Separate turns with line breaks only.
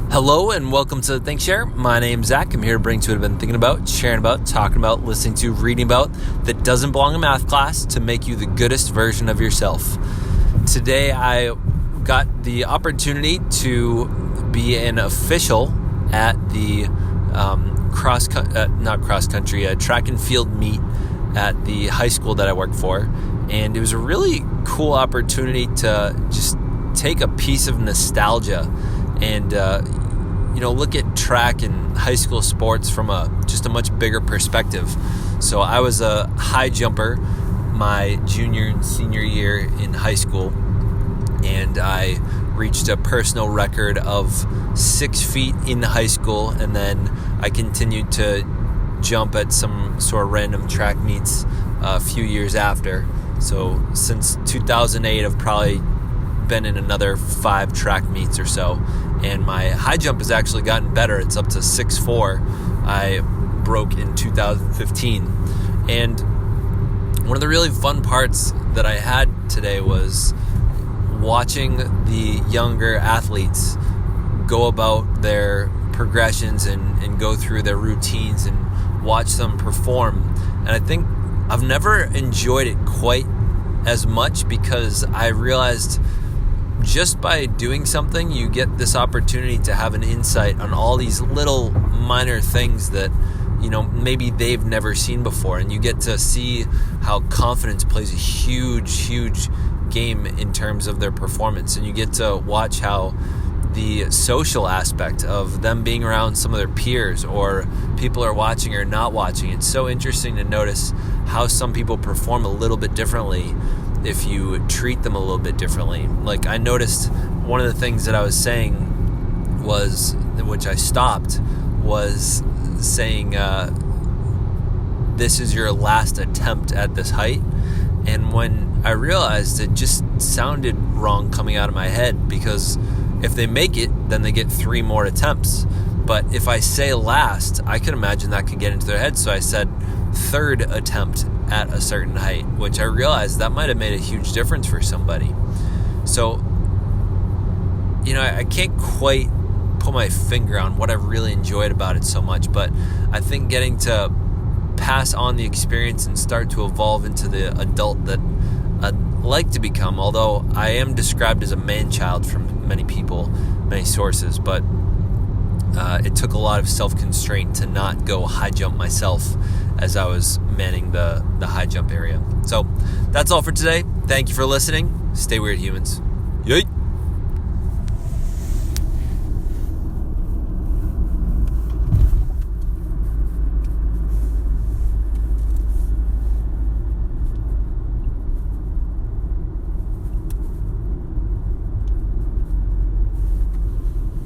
Hello and welcome to Think Share. My name's Zach. I'm here to bring to what I've been thinking about, sharing about, talking about, listening to, reading about that doesn't belong in math class to make you the goodest version of yourself. Today I got the opportunity to be an official at the track and field meet at the high school that I work for, and it was a really cool opportunity to just take a piece of nostalgia and look at track and high school sports from a much bigger perspective. So I was a high jumper my junior and senior year in high school, and I reached a personal record of 6 feet in high school, and then I continued to jump at some sort of random track meets a few years after. So since 2008, I've probably been in another 5 track meets or so, and my high jump has actually gotten better. It's up to 6'4". I broke in 2015, and one of the really fun parts that I had today was watching the younger athletes go about their progressions and go through their routines and watch them perform. And I think I've never enjoyed it quite as much, because I realized just by doing something, you get this opportunity to have an insight on all these little minor things that, maybe they've never seen before. And you get to see how confidence plays a huge game in terms of their performance. And you get to watch how the social aspect of them being around some of their peers, or people are watching or not watching. It's so interesting to notice how some people perform a little bit differently if you treat them a little bit differently. Like, I noticed one of the things that I was saying was, which I stopped, was saying, this is your last attempt at this height. And when I realized, it just sounded wrong coming out of my head, because if they make it, then they get 3 more attempts. But if I say last, I can imagine that could get into their head. So I said 3rd attempt at a certain height, which I realized that might have made a huge difference for somebody. So, I can't quite put my finger on what I really enjoyed about it so much, but I think getting to pass on the experience and start to evolve into the adult that I'd like to become, although I am described as a man-child from many people, many sources, but it took a lot of self-constraint to not go high jump myself as I was manning the high jump area. So that's all for today. Thank you for listening. Stay weird, humans.